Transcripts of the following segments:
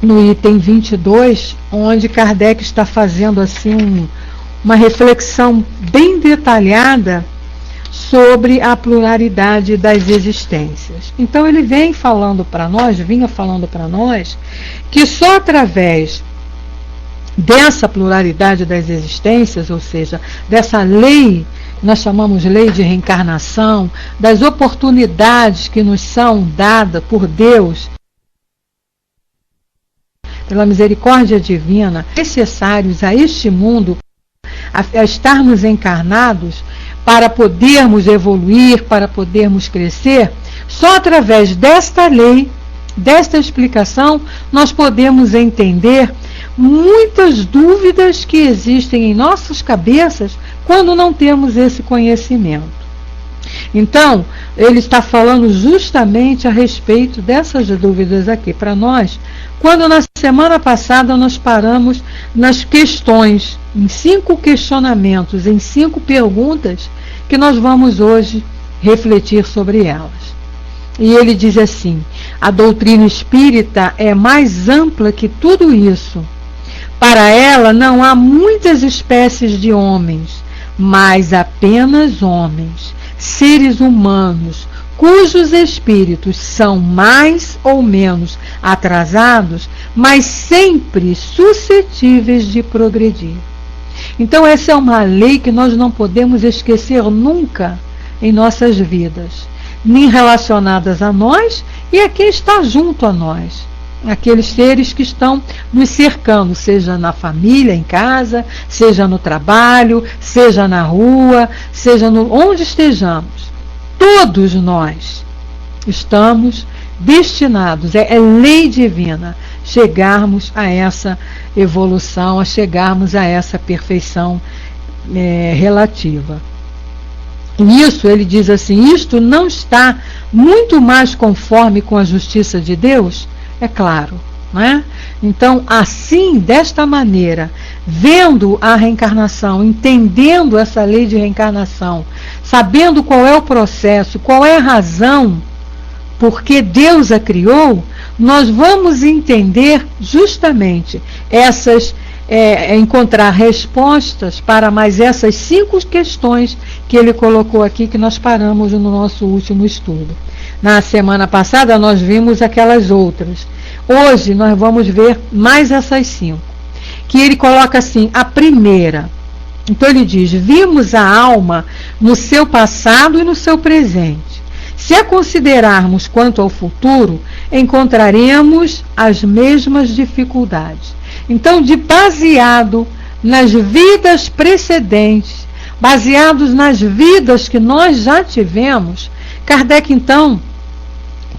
no item 22, onde Kardec está fazendo assim uma reflexão bem detalhada sobre a pluralidade das existências. Então ele vinha falando para nós, que só através dessa pluralidade das existências, ou seja, dessa lei, nós chamamos lei de reencarnação, das oportunidades que nos são dadas por Deus, pela misericórdia divina, necessários a este mundo, a estarmos encarnados, para podermos evoluir, para podermos crescer, só através desta lei, desta explicação, nós podemos entender muitas dúvidas que existem em nossas cabeças quando não temos esse conhecimento. Então, ele está falando justamente a respeito dessas dúvidas aqui para nós, quando na semana passada nós paramos nas questões, em 5 questionamentos, em 5 perguntas, que nós vamos hoje refletir sobre elas. E ele diz assim: a doutrina espírita é mais ampla que tudo isso. Para ela não há muitas espécies de homens, mas apenas homens, seres humanos, cujos espíritos são mais ou menos atrasados, mas sempre suscetíveis de progredir. Então essa é uma lei que nós não podemos esquecer nunca em nossas vidas, nem relacionadas a nós e a quem está junto a nós, aqueles seres que estão nos cercando, seja na família, em casa, seja no trabalho, seja na rua, seja onde estejamos. Todos nós estamos destinados, é lei divina, chegarmos a essa evolução, a chegarmos a essa perfeição relativa. Nisso ele diz assim: isto não está muito mais conforme com a justiça de Deus? É claro, né? Então, assim, desta maneira, vendo a reencarnação, entendendo essa lei de reencarnação, sabendo qual é o processo, qual é a razão porque Deus a criou, nós vamos entender justamente encontrar respostas para mais essas 5 questões que ele colocou aqui, que nós paramos no nosso último estudo. Na semana passada nós vimos aquelas outras. Hoje nós vamos ver mais essas 5. Que ele coloca assim: a primeira. Então ele diz: vimos a alma no seu passado e no seu presente. Se a considerarmos quanto ao futuro, encontraremos as mesmas dificuldades. Então, baseado nas vidas precedentes, baseados nas vidas que nós já tivemos, Kardec, então,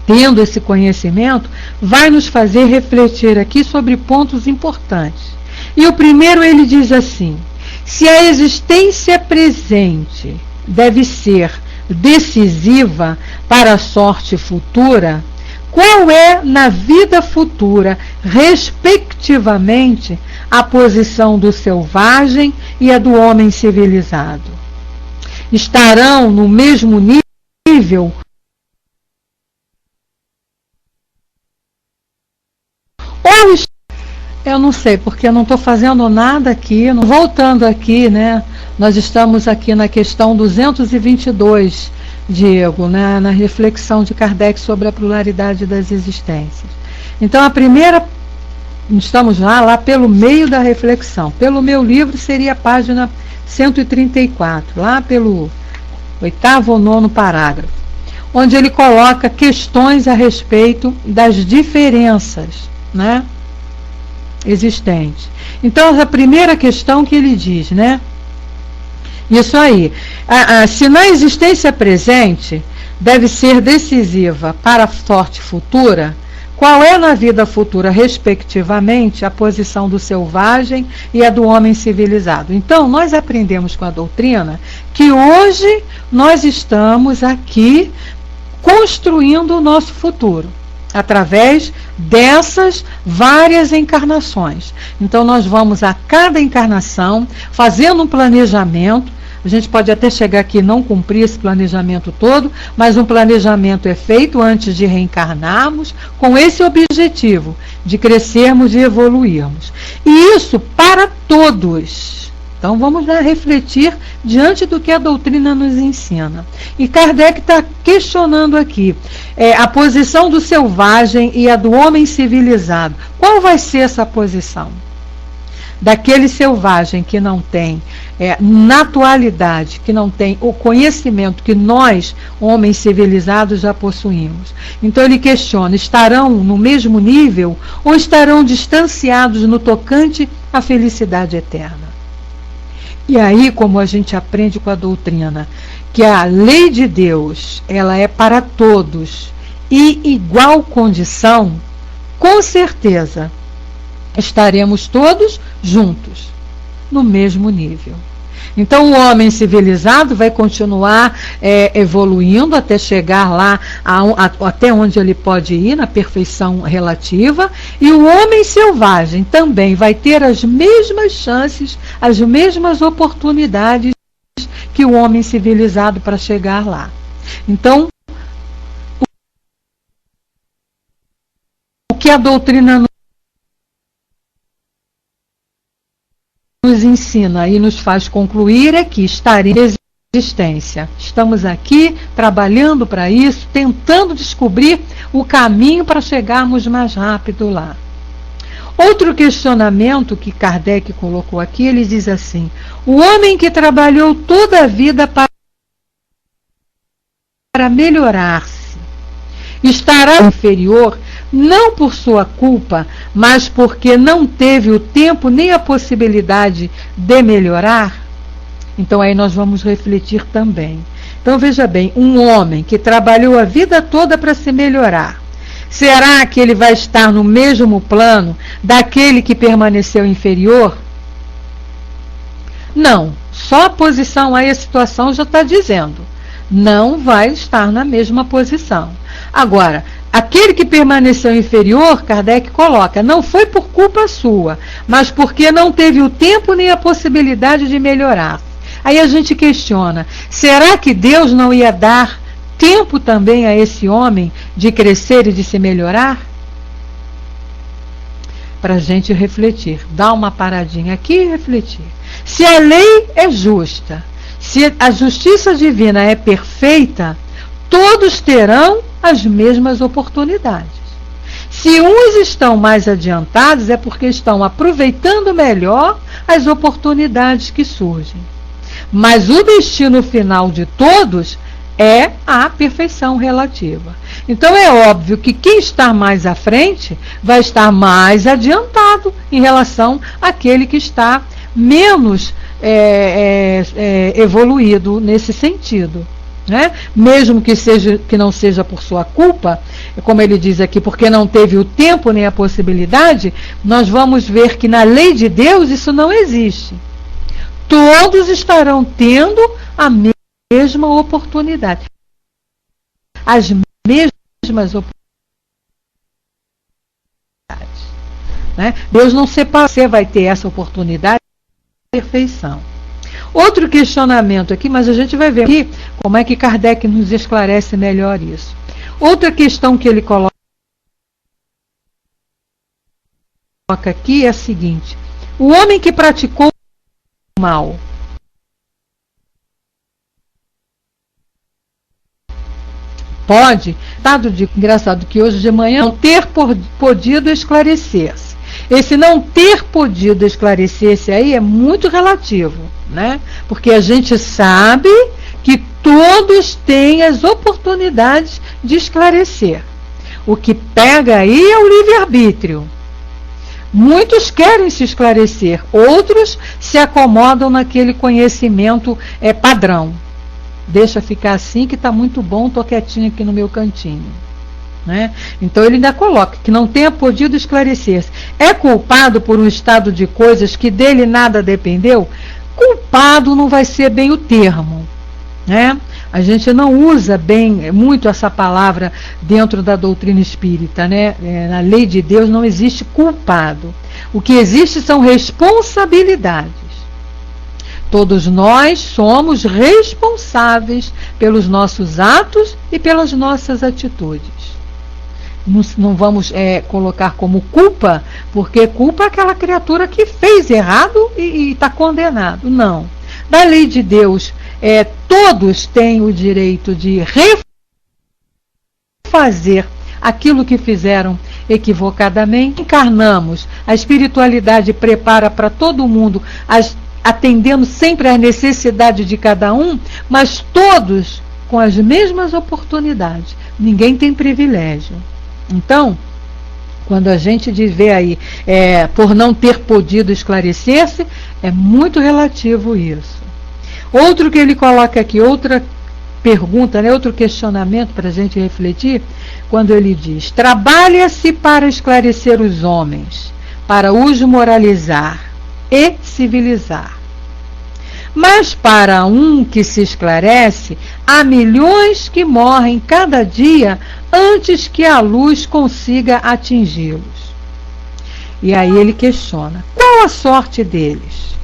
tendo esse conhecimento, vai nos fazer refletir aqui sobre pontos importantes. E o primeiro, ele diz assim: se a existência presente deve ser decisiva para a sorte futura, qual é na vida futura, respectivamente, a posição do selvagem e a do homem civilizado? Estarão no mesmo nível ou eu não sei, porque eu não estou fazendo nada aqui. Voltando aqui, né? Nós estamos aqui na questão 222, Diego, né, na reflexão de Kardec sobre a pluralidade das existências. Então, a primeira, estamos lá pelo meio da reflexão. Pelo meu livro seria a página 134, lá pelo 8º ou 9º parágrafo, onde ele coloca questões a respeito das diferenças, né, existentes. Então, a primeira questão que ele diz, né? Isso aí. Se na existência presente deve ser decisiva para a sorte futura, qual é na vida futura, respectivamente, a posição do selvagem e a do homem civilizado? Então, nós aprendemos com a doutrina que hoje nós estamos aqui construindo o nosso futuro, através dessas várias encarnações. Então nós vamos a cada encarnação fazendo um planejamento, A gente pode até chegar aqui e não cumprir esse planejamento todo, mas um planejamento é feito antes de reencarnarmos com esse objetivo de crescermos e evoluirmos. E isso para todos. Então vamos lá refletir diante do que a doutrina nos ensina. E Kardec está questionando aqui a posição do selvagem e a do homem civilizado. Qual vai ser essa posição? Daquele selvagem que não tem naturalidade, que não tem o conhecimento que nós, homens civilizados, já possuímos. Então ele questiona, estarão no mesmo nível ou estarão distanciados no tocante à felicidade eterna? E aí, como a gente aprende com a doutrina, que a lei de Deus, ela é para todos e igual condição, com certeza estaremos todos juntos, no mesmo nível. Então o homem civilizado vai continuar evoluindo até chegar lá até onde ele pode ir, na perfeição relativa, e o homem selvagem também vai ter as mesmas chances, as mesmas oportunidades que o homem civilizado para chegar lá. Então, o que a doutrina nos ensina e nos faz concluir é que estaremos em existência. Estamos aqui trabalhando para isso, tentando descobrir o caminho para chegarmos mais rápido lá. Outro questionamento que Kardec colocou aqui, ele diz assim: o homem que trabalhou toda a vida para melhorar-se, estará inferior não por sua culpa, mas porque não teve o tempo nem a possibilidade de melhorar? Então aí nós vamos refletir também. Então veja bem, um homem que trabalhou a vida toda para se melhorar, será que ele vai estar no mesmo plano daquele que permaneceu inferior? Não, só a posição aí, a situação já está dizendo, não vai estar na mesma posição. Agora, aquele que permaneceu inferior, Kardec coloca, não foi por culpa sua, mas porque não teve o tempo nem a possibilidade de melhorar. Aí a gente questiona, será que Deus não ia dar tempo também a esse homem de crescer e de se melhorar? Para a gente refletir, dar uma paradinha aqui e refletir. Se a lei é justa, se a justiça divina é perfeita, todos terão as mesmas oportunidades. Se uns estão mais adiantados, é porque estão aproveitando melhor as oportunidades que surgem. Mas o destino final de todos é a perfeição relativa. Então é óbvio que quem está mais à frente vai estar mais adiantado em relação àquele que está menos evoluído nesse sentido. Né? Mesmo que não seja por sua culpa, como ele diz aqui, porque não teve o tempo nem a possibilidade, nós vamos ver que na lei de Deus isso não existe. Todos estarão tendo a mesma oportunidade. As mesmas oportunidades. Né? Deus não separa, você vai ter essa oportunidade de perfeição. Outro questionamento aqui, mas a gente vai ver aqui como é que Kardec nos esclarece melhor isso. Outra questão que ele coloca aqui é a seguinte: o homem que praticou o mal pode, engraçado que hoje de manhã, não ter podido esclarecer-se. Esse não ter podido esclarecer-se aí é muito relativo, né? Porque a gente sabe que todos têm as oportunidades de esclarecer. O que pega aí é o livre-arbítrio. Muitos querem se esclarecer, outros se acomodam naquele conhecimento padrão. Deixa ficar assim que está muito bom, estou quietinho aqui no meu cantinho. Né? Então ele ainda coloca que não tenha podido esclarecer-se. É culpado por um estado de coisas que dele nada dependeu? Culpado não vai ser bem o termo. Né? A gente não usa bem muito essa palavra dentro da doutrina espírita. Né? Na lei de Deus não existe culpado. O que existe são responsabilidades. Todos nós somos responsáveis pelos nossos atos e pelas nossas atitudes. Não vamos colocar como culpa, porque culpa é aquela criatura que fez errado e está condenado. Não. Da lei de Deus, todos têm o direito de refazer aquilo que fizeram equivocadamente. Encarnamos, a espiritualidade prepara para todo mundo, atendendo sempre às necessidades de cada um, mas todos com as mesmas oportunidades. Ninguém tem privilégio. Então, quando a gente vê aí, por não ter podido esclarecer-se, é muito relativo isso. Outro que ele coloca aqui, outra pergunta, né, outro questionamento para a gente refletir, quando ele diz: trabalha-se para esclarecer os homens, para os moralizar e civilizar. Mas para um que se esclarece, há milhões que morrem cada dia antes que a luz consiga atingi-los. E aí ele questiona: qual a sorte deles?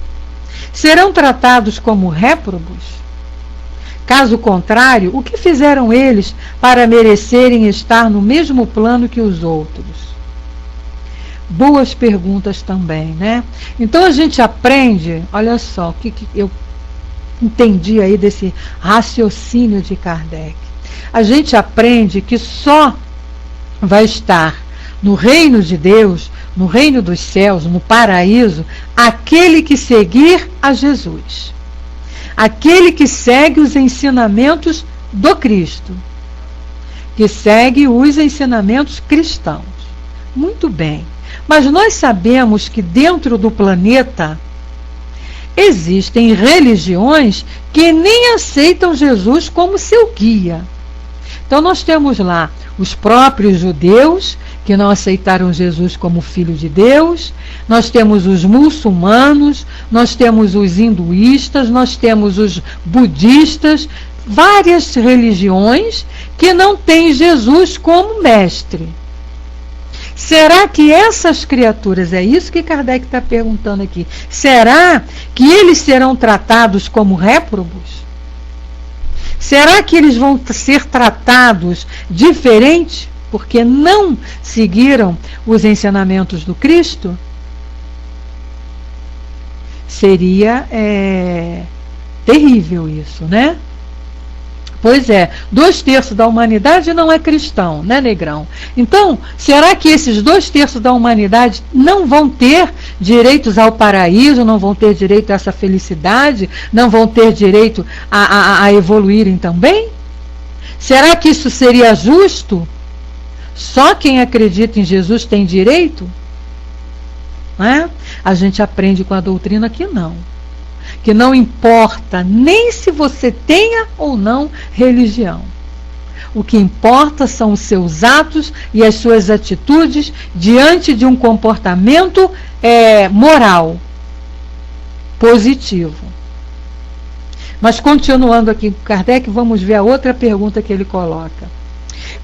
Serão tratados como réprobos? Caso contrário, o que fizeram eles para merecerem estar no mesmo plano que os outros? Boas perguntas também, né? Então a gente aprende, olha só, o que eu entendi aí desse raciocínio de Kardec. A gente aprende que só vai estar no reino de Deus, no reino dos céus, no paraíso, aquele que seguir a Jesus. Aquele que segue os ensinamentos do Cristo. Que segue os ensinamentos cristãos. Muito bem. Mas nós sabemos que dentro do planeta existem religiões que nem aceitam Jesus como seu guia. Então nós temos lá os próprios judeus, que não aceitaram Jesus como filho de Deus, nós temos os muçulmanos, nós temos os hinduístas, nós temos os budistas, várias religiões que não têm Jesus como mestre. Será que essas criaturas, é isso que Kardec está perguntando aqui, será que eles serão tratados como réprobos? Será que eles vão ser tratados diferente porque não seguiram os ensinamentos do Cristo? Seria terrível isso, né? Pois é, 2/3 da humanidade não é cristão, né, Negrão? Então, será que esses 2/3 da humanidade não vão ter direitos ao paraíso, não vão ter direito a essa felicidade, não vão ter direito a evoluírem também? Será que isso seria justo? Só quem acredita em Jesus tem direito? Não é? A gente aprende com a doutrina que não. Que não importa nem se você tenha ou não religião. O que importa são os seus atos e as suas atitudes diante de um comportamento moral, positivo. Mas continuando aqui com Kardec, vamos ver a outra pergunta que ele coloca.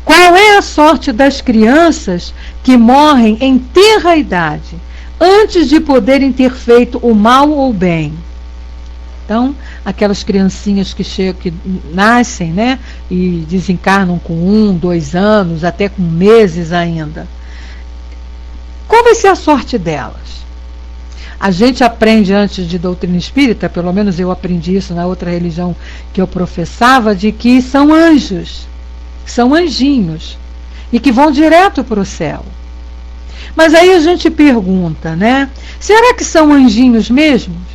Qual é a sorte das crianças que morrem em tenra idade, antes de poderem ter feito o mal ou o bem? Então, aquelas criancinhas que nascem, né, e desencarnam com 1, 2 anos, até com meses ainda. Qual vai ser a sorte delas? A gente aprende antes de doutrina espírita, pelo menos eu aprendi isso na outra religião que eu professava, de que são anjos, são anjinhos, e que vão direto para o céu. Mas aí a gente pergunta, né, será que são anjinhos mesmos?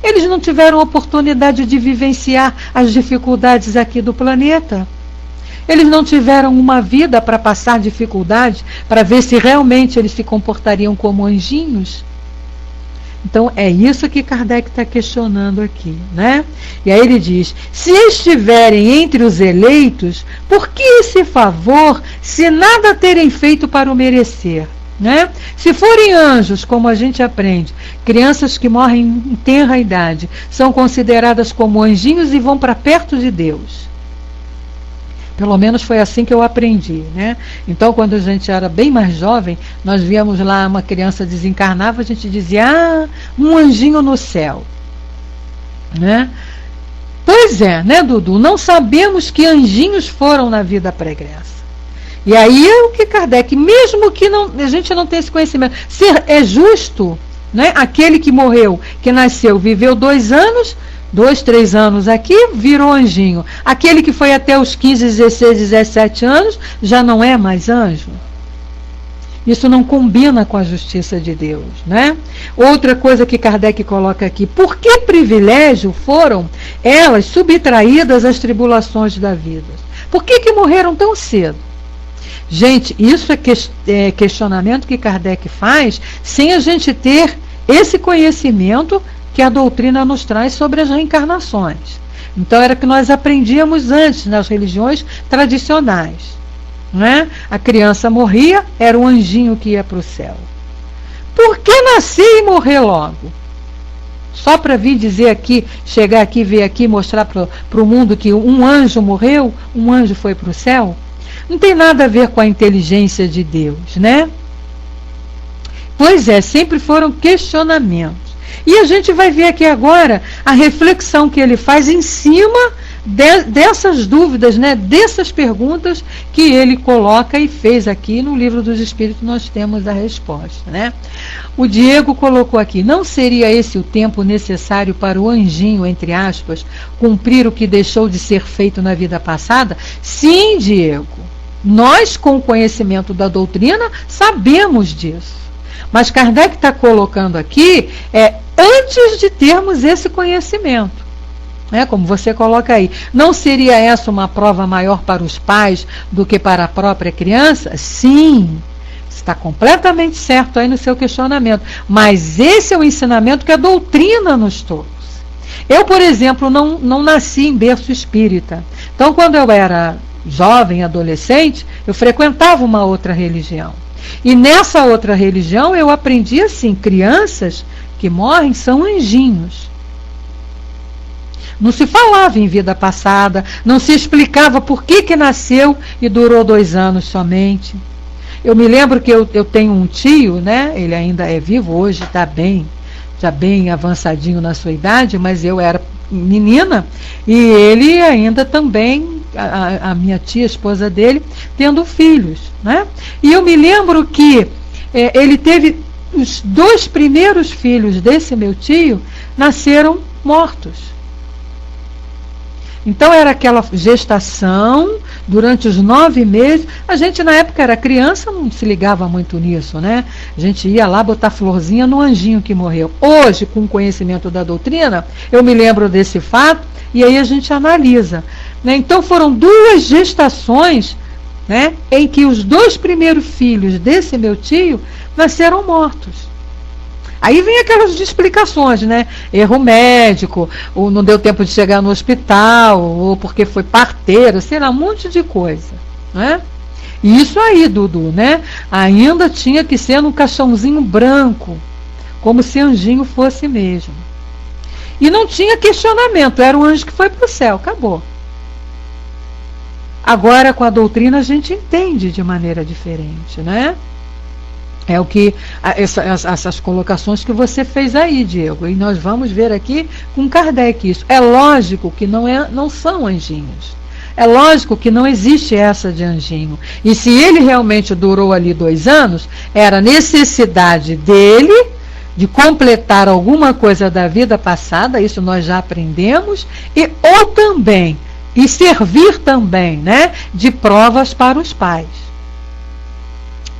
Eles não tiveram oportunidade de vivenciar as dificuldades aqui do planeta. Eles não tiveram uma vida para passar dificuldade, para ver se realmente eles se comportariam como anjinhos. Então é isso que Kardec está questionando aqui, né? E aí ele diz: se estiverem entre os eleitos, por que esse favor, se nada terem feito para o merecer? Né? Se forem anjos, como a gente aprende, crianças que morrem em tenra idade são consideradas como anjinhos e vão para perto de Deus. Pelo menos foi assim que eu aprendi, né? Então, quando a gente era bem mais jovem, nós víamos lá uma criança desencarnava, a gente dizia: um anjinho no céu. né? Pois é, né, Dudu? Não sabemos que anjinhos foram na vida pregressa. E aí é o que Kardec, mesmo que a gente não tenha esse conhecimento, se é justo, né, aquele que morreu, que nasceu, viveu 2 anos, 2, 3 anos aqui, virou anjinho. Aquele que foi até os 15, 16, 17 anos, já não é mais anjo. Isso não combina com a justiça de Deus, né? Outra coisa que Kardec coloca aqui, por que privilégio foram elas subtraídas às tribulações da vida? Por que morreram tão cedo? Gente, isso é questionamento que Kardec faz sem a gente ter esse conhecimento que a doutrina nos traz sobre as reencarnações. Então era o que nós aprendíamos antes nas religiões tradicionais, né? A criança morria, era um anjinho que ia para o céu. Por que nascer e morrer logo? Só para vir dizer aqui, chegar aqui, ver aqui, mostrar para o mundo que um anjo morreu, um anjo foi para o céu? Não tem nada a ver com a inteligência de Deus, né? Pois é, sempre foram questionamentos. E a gente vai ver aqui agora a reflexão que ele faz em cima dessas dúvidas, né, dessas perguntas que ele coloca e fez aqui no Livro dos Espíritos. Nós temos a resposta, né? O Diego colocou aqui: não seria esse o tempo necessário para o anjinho, entre aspas, cumprir o que deixou de ser feito na vida passada? Sim, Diego, nós, com o conhecimento da doutrina, sabemos disso. Mas Kardec está colocando aqui, antes de termos esse conhecimento. Como você coloca aí, não seria essa uma prova maior para os pais do que para a própria criança? Sim, está completamente certo aí no seu questionamento. Mas esse é o ensinamento que a doutrina nos trouxe. Eu, por exemplo, não nasci em berço espírita. Então, quando eu era jovem, adolescente, eu frequentava uma outra religião. E nessa outra religião eu aprendi assim: crianças que morrem são anjinhos. Não se falava em vida passada, não se explicava por que nasceu e durou 2 anos somente. Eu me lembro que eu tenho um tio, né? Ele ainda é vivo hoje, está já bem avançadinho na sua idade, mas eu era menina e ele ainda também, a minha tia, a esposa dele, tendo filhos, né? E eu me lembro que ele teve os 2 primeiros filhos desse meu tio, nasceram mortos. Então era aquela gestação durante os 9 meses. A gente na época era criança, não se ligava muito nisso, né? A gente ia lá botar florzinha no anjinho que morreu. Hoje, com o conhecimento da doutrina, eu me lembro desse fato e aí a gente analisa, né? Então foram 2 gestações, né, em que os 2 primeiros filhos desse meu tio nasceram mortos. Aí vem aquelas explicações, né? Erro médico, ou não deu tempo de chegar no hospital, ou porque foi parteira, sei lá, um monte de coisa, né? E isso aí, Dudu, né? Ainda tinha que ser num caixãozinho branco, como se anjinho fosse mesmo. E não tinha questionamento, era um anjo que foi para o céu, acabou. Agora, com a doutrina, a gente entende de maneira diferente, né? É o que essas colocações que você fez aí, Diego. E nós vamos ver aqui com Kardec isso. É lógico que não são anjinhos. É lógico que não existe essa de anjinho. E se ele realmente durou ali 2 anos, era necessidade dele de completar alguma coisa da vida passada, isso nós já aprendemos, ou também, e servir também, né, de provas para os pais.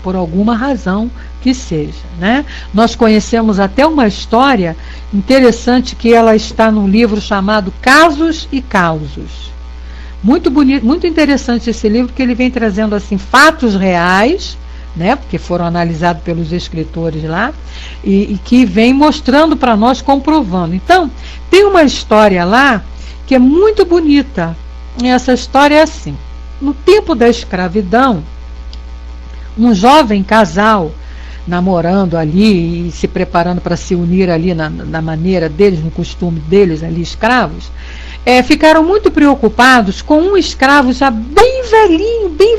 Por alguma razão que seja, né? Nós conhecemos até uma história interessante que ela está num livro chamado Casos e Causos. Muito bonito, muito interessante esse livro, que ele vem trazendo assim fatos reais, né? Porque foram analisados pelos escritores lá, e que vem mostrando para nós, comprovando. Então, tem uma história lá que é muito bonita. E essa história é assim: no tempo da escravidão, um jovem casal namorando ali e se preparando para se unir ali na maneira deles, no costume deles ali, escravos, ficaram muito preocupados com um escravo já bem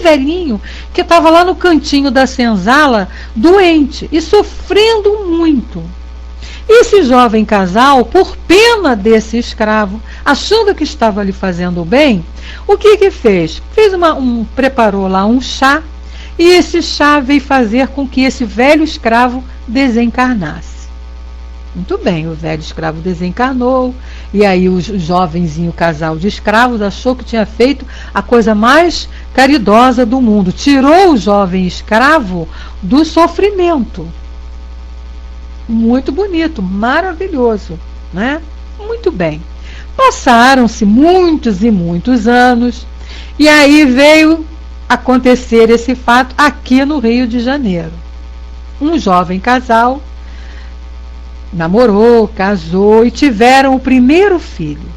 velhinho, que estava lá no cantinho da senzala, doente e sofrendo muito. E esse jovem casal, por pena desse escravo, achando que estava lhe fazendo bem, o que fez? Preparou lá um chá, e esse chá veio fazer com que esse velho escravo desencarnasse. Muito bem, o velho escravo desencarnou, e aí o jovenzinho casal de escravos achou que tinha feito a coisa mais caridosa do mundo. Tirou o jovem escravo do sofrimento. Muito bonito, maravilhoso, né? Muito bem. Passaram-se muitos e muitos anos, e aí veio acontecer esse fato aqui no Rio de Janeiro. Um jovem casal namorou, casou e tiveram o primeiro filho.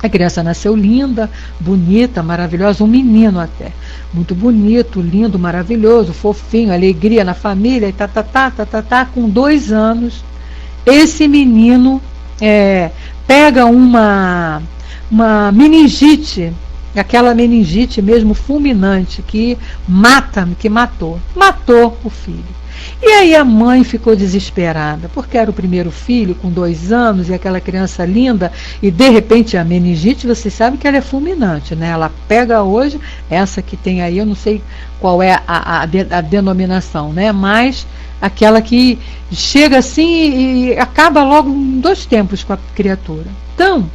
A criança nasceu linda, bonita, maravilhosa, um menino até. Muito bonito, lindo, maravilhoso, fofinho, alegria na família, e com 2 anos, esse menino pega uma meningite, aquela meningite mesmo fulminante, que matou o filho. E aí a mãe ficou desesperada, porque era o primeiro filho, com 2 anos, e aquela criança linda, e de repente a meningite, você sabe que ela é fulminante, né? Ela pega hoje, essa que tem aí, eu não sei qual é a denominação, né? Mas aquela que chega assim e acaba logo em 2 tempos com a criatura. Então,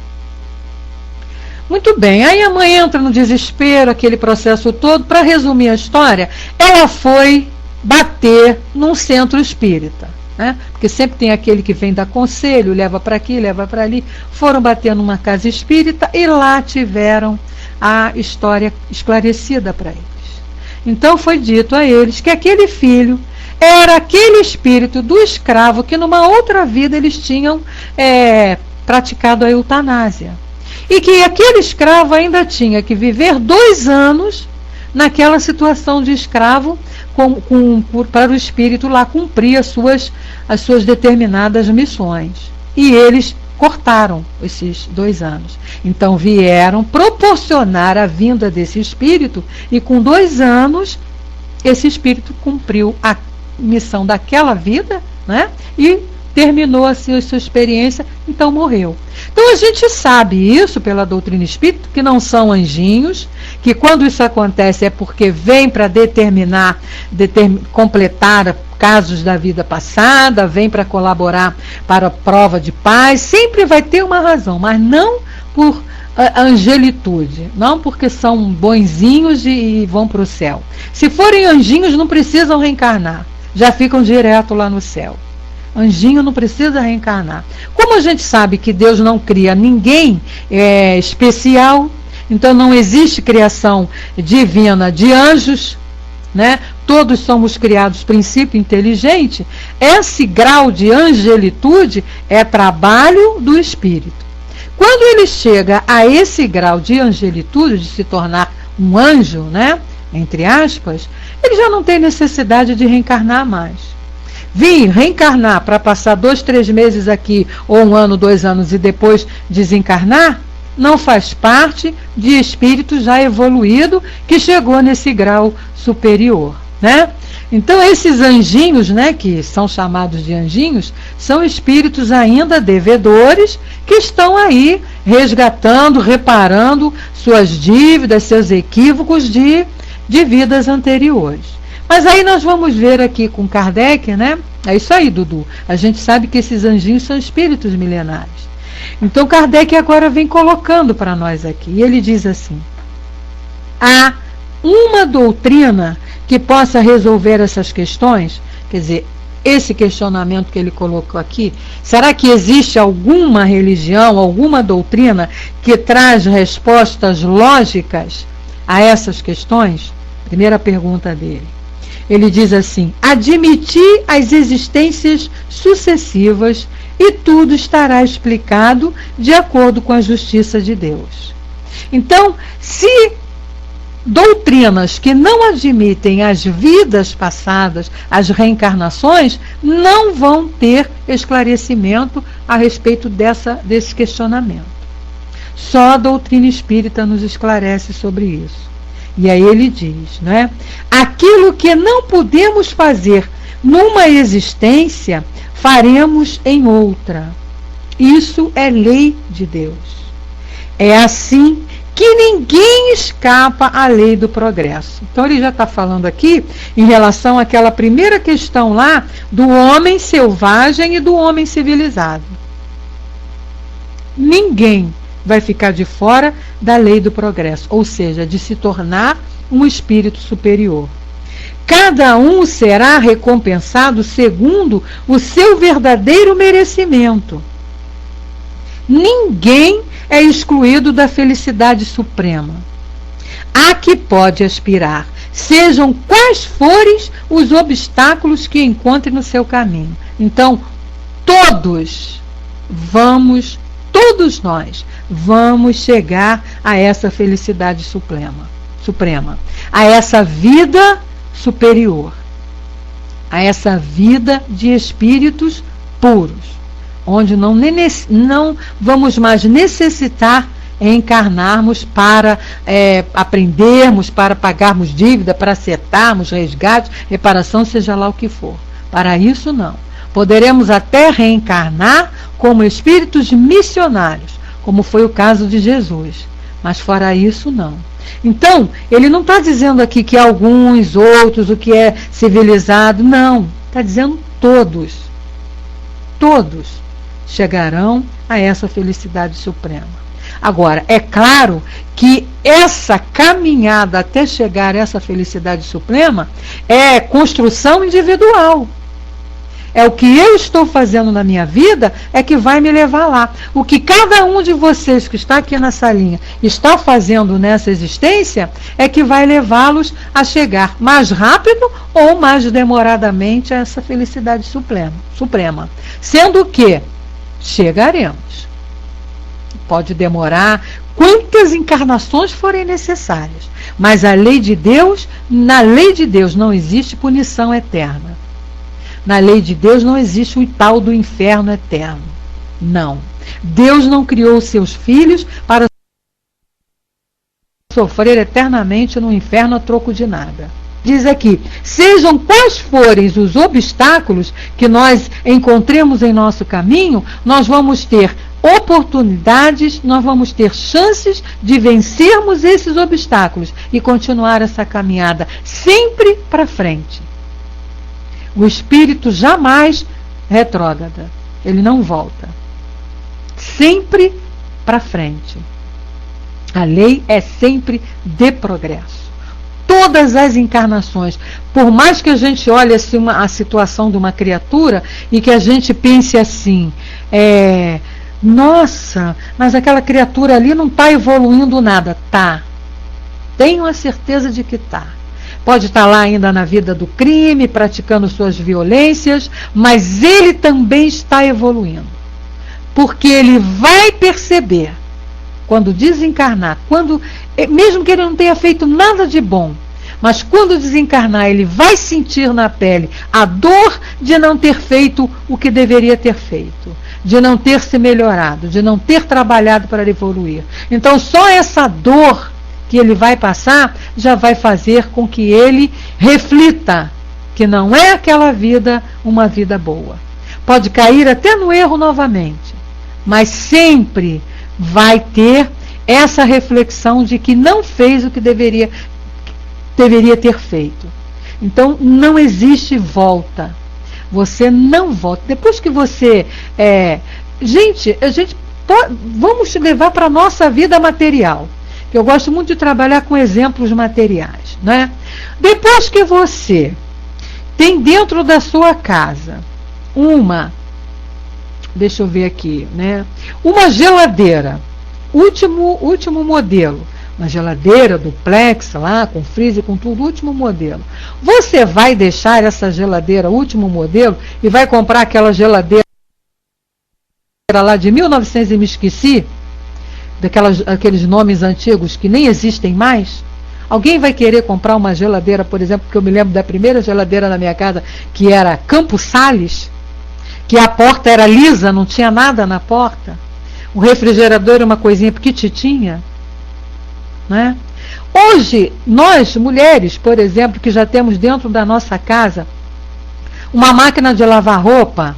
muito bem, aí a mãe entra no desespero, aquele processo todo. Para resumir a história, ela foi bater num centro espírita, né? Porque sempre tem aquele que vem dar conselho, leva para aqui, leva para ali. Foram bater numa casa espírita e lá tiveram a história esclarecida para eles. Então foi dito a eles que aquele filho era aquele espírito do escravo que numa outra vida eles tinham praticado a eutanásia, e que aquele escravo ainda tinha que viver 2 anos naquela situação de escravo, para o espírito lá cumprir as suas determinadas missões. E eles cortaram esses 2 anos. Então vieram proporcionar a vinda desse espírito, e com 2 anos esse espírito cumpriu a missão daquela vida, né? E terminou assim a sua experiência, então morreu. Então a gente sabe isso pela doutrina espírita, que não são anjinhos, que quando isso acontece é porque vem para completar casos da vida passada, vem para colaborar para a prova de paz, sempre vai ter uma razão, mas não por angelitude, não porque são bonzinhos e vão para o céu. Se forem anjinhos, não precisam reencarnar, já ficam direto lá no céu. Anjinho não precisa reencarnar. Como a gente sabe que Deus não cria ninguém especial, então não existe criação divina de anjos, né? Todos somos criados princípio inteligente. Esse grau de angelitude é trabalho do espírito. Quando ele chega a esse grau de angelitude, de se tornar um anjo, né? Entre aspas, ele já não tem necessidade de reencarnar mais. Vir reencarnar para passar 2, 3 meses aqui, ou 1 ano, 2 anos, e depois desencarnar, não faz parte de espírito já evoluído que chegou nesse grau superior, né? Então esses anjinhos, né, que são chamados de anjinhos, são espíritos ainda devedores, que estão aí resgatando, reparando suas dívidas, seus equívocos de vidas anteriores. Mas aí nós vamos ver aqui com Kardec, né? É isso aí, Dudu. A gente sabe que esses anjinhos são espíritos milenares. Então Kardec agora vem colocando para nós aqui. E ele diz assim: há uma doutrina que possa resolver essas questões? Quer dizer, esse questionamento que ele colocou aqui, será que existe alguma religião, alguma doutrina que traz respostas lógicas a essas questões? Primeira pergunta dele. Ele diz assim: admitir as existências sucessivas e tudo estará explicado de acordo com a justiça de Deus. Então, se doutrinas que não admitem as vidas passadas, as reencarnações, não vão ter esclarecimento a respeito desse questionamento. Só a doutrina espírita nos esclarece sobre isso. E aí ele diz, né? Aquilo que não podemos fazer numa existência, faremos em outra. Isso é lei de Deus. É assim que ninguém escapa à lei do progresso. Então ele já está falando aqui em relação àquela primeira questão lá do homem selvagem e do homem civilizado. Ninguém vai ficar de fora da lei do progresso, ou seja, de se tornar um espírito superior. Cada um será recompensado segundo o seu verdadeiro merecimento. Ninguém é excluído da felicidade suprema, a que pode aspirar, sejam quais forem os obstáculos que encontre no seu caminho. Então, todos nós vamos chegar a essa felicidade suprema, a essa vida superior, a essa vida de espíritos puros, onde não vamos mais necessitar encarnarmos para aprendermos, para pagarmos dívida, para acertarmos resgate, reparação, seja lá o que for. Para isso, não. Poderemos até reencarnar como espíritos missionários, como foi o caso de Jesus. Mas fora isso, não. Então, ele não está dizendo aqui que alguns, outros, o que é civilizado. Não. Está dizendo todos. Todos chegarão a essa felicidade suprema. Agora, é claro que essa caminhada até chegar a essa felicidade suprema é construção individual. É o que eu estou fazendo na minha vida é que vai me levar lá. O que cada um de vocês que está aqui nessa linha está fazendo nessa existência é que vai levá-los a chegar mais rápido ou mais demoradamente a essa felicidade suprema. Sendo que chegaremos. Pode demorar quantas encarnações forem necessárias. Mas a lei de Deus, na lei de Deus não existe punição eterna. Na lei de Deus não existe o tal do inferno eterno. Não. Deus não criou seus filhos para sofrer eternamente no inferno a troco de nada. Diz aqui, sejam quais forem os obstáculos que nós encontremos em nosso caminho, nós vamos ter oportunidades, nós vamos ter chances de vencermos esses obstáculos e continuar essa caminhada sempre para frente. O espírito jamais retrógrada, ele não volta. Sempre para frente. A lei é sempre de progresso. Todas as encarnações, por mais que a gente olhe assim a situação de uma criatura e que a gente pense assim, nossa, mas aquela criatura ali não está evoluindo nada. Tá. Tenho a certeza de que está. Pode estar lá ainda na vida do crime, praticando suas violências, mas ele também está evoluindo. Porque ele vai perceber, quando desencarnar, mesmo que ele não tenha feito nada de bom, mas quando desencarnar, ele vai sentir na pele a dor de não ter feito o que deveria ter feito, de não ter se melhorado, de não ter trabalhado para evoluir. Então, só essa dor que ele vai passar, já vai fazer com que ele reflita que não é aquela vida uma vida boa. Pode cair até no erro novamente, mas sempre vai ter essa reflexão de que não fez o que deveria ter feito. Então, não existe volta. Você não volta. Depois que você... vamos levar para a nossa vida material. Eu gosto muito de trabalhar com exemplos materiais, né? Depois que você tem dentro da sua casa deixa eu ver aqui, né? Uma geladeira, último modelo, uma geladeira duplex lá, com freezer, com tudo, último modelo. Você vai deixar essa geladeira último modelo e vai comprar aquela geladeira lá de 1900 e me esqueci? Aqueles nomes antigos que nem existem mais? Alguém vai querer comprar uma geladeira, por exemplo, porque eu me lembro da primeira geladeira na minha casa, que era Campos Sales, que a porta era lisa, não tinha nada na porta. O refrigerador era uma coisinha pequititinha, né? Hoje, nós, mulheres, por exemplo, que já temos dentro da nossa casa uma máquina de lavar roupa?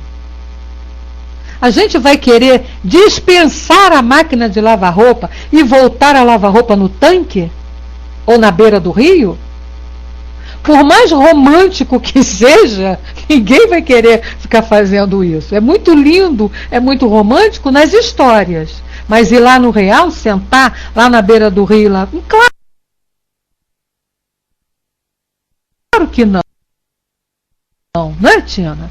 A gente vai querer dispensar a máquina de lavar roupa e voltar a lavar roupa no tanque? Ou na beira do rio? Por mais romântico que seja, ninguém vai querer ficar fazendo isso. É muito lindo, é muito romântico nas histórias. Mas ir lá no real, sentar lá na beira do rio, lá, claro que não. Não é, Tina?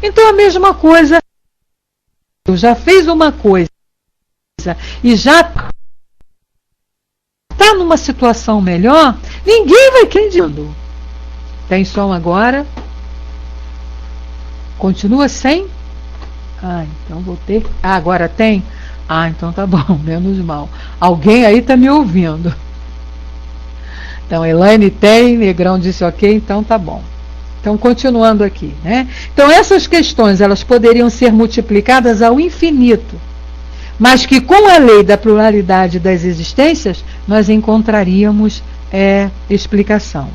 Então a mesma coisa, eu já fez uma coisa e já está numa situação melhor, ninguém vai acreditando. Tem som agora? Continua sem? Então vou ter. Agora tem? Então tá bom, menos mal. Alguém aí tá me ouvindo. Então, Elaine tem, Negrão disse ok, então tá bom. Então, continuando aqui, né? Então, essas questões, elas poderiam ser multiplicadas ao infinito, mas que com a lei da pluralidade das existências, nós encontraríamos explicação.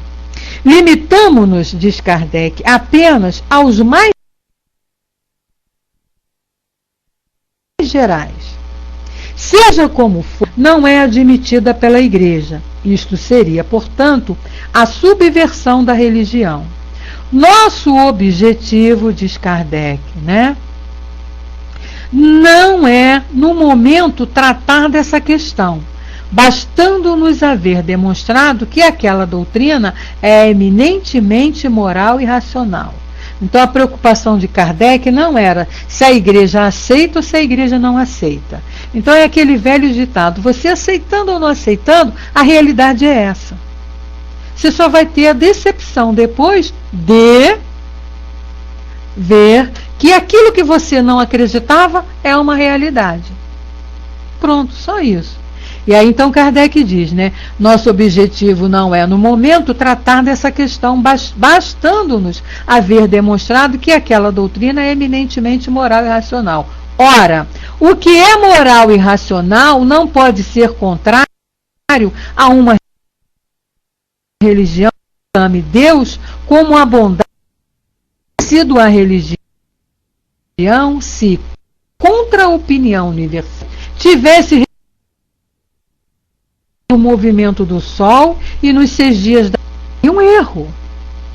Limitamo-nos, diz Kardec, apenas aos mais gerais. Seja como for, não é admitida pela Igreja. Isto seria, portanto, a subversão da religião. Nosso objetivo, diz Kardec, né, não é, no momento, tratar dessa questão, bastando-nos haver demonstrado que aquela doutrina é eminentemente moral e racional. Então, a preocupação de Kardec não era se a Igreja aceita ou se a Igreja não aceita. Então, é aquele velho ditado, você aceitando ou não aceitando, a realidade é essa. Você só vai ter a decepção depois de ver que aquilo que você não acreditava é uma realidade. Pronto, só isso. E aí então Kardec diz, né, nosso objetivo não é no momento tratar dessa questão, bastando-nos haver demonstrado que aquela doutrina é eminentemente moral e racional. Ora, o que é moral e racional não pode ser contrário a uma religião que ame Deus como a bondade. Sido a religião se, contra a opinião universal, tivesse o movimento do Sol e nos 6 dias da um erro,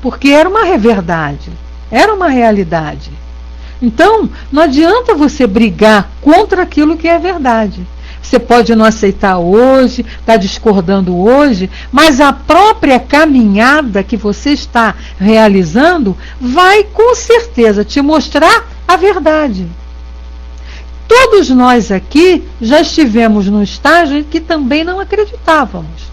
porque era uma verdade, era uma realidade. Então, não adianta você brigar contra aquilo que é verdade. Você pode não aceitar hoje, está discordando hoje, mas a própria caminhada que você está realizando vai com certeza te mostrar a verdade. Todos nós aqui já estivemos num estágio em que também não acreditávamos.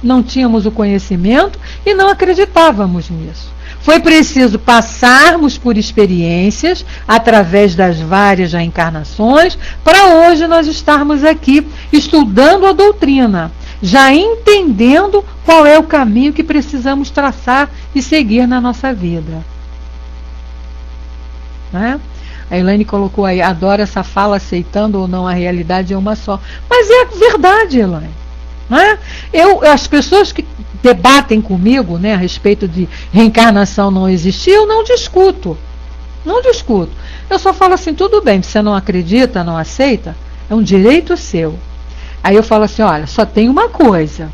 Não tínhamos o conhecimento e não acreditávamos nisso. Foi preciso passarmos por experiências através das várias reencarnações para hoje nós estarmos aqui estudando a doutrina, já entendendo qual é o caminho que precisamos traçar e seguir na nossa vida. Né? A Elaine colocou aí, adoro essa fala, aceitando ou não a realidade é uma só. Mas é verdade, Elaine. Né? As pessoas que debatem comigo, né, a respeito de reencarnação não existir, eu não discuto. Não discuto. Eu só falo assim, tudo bem, você não acredita, não aceita, é um direito seu. Aí eu falo assim, olha, só tem uma coisa.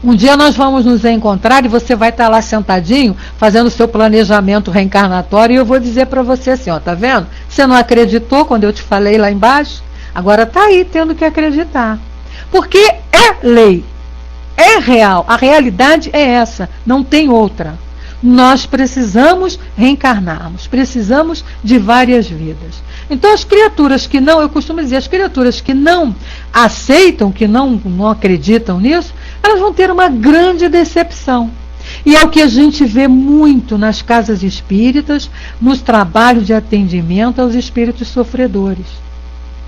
Um dia nós vamos nos encontrar e você vai estar lá sentadinho, fazendo o seu planejamento reencarnatório, e eu vou dizer para você assim, ó, tá vendo? Você não acreditou quando eu te falei lá embaixo? Agora tá aí, tendo que acreditar. Porque é lei, é real, a realidade é essa, não tem outra. Nós precisamos reencarnarmos, precisamos de várias vidas. Então as criaturas que não, eu costumo dizer, as criaturas que não aceitam, que não acreditam nisso, elas vão ter uma grande decepção. E é o que a gente vê muito nas casas espíritas, nos trabalhos de atendimento aos espíritos sofredores.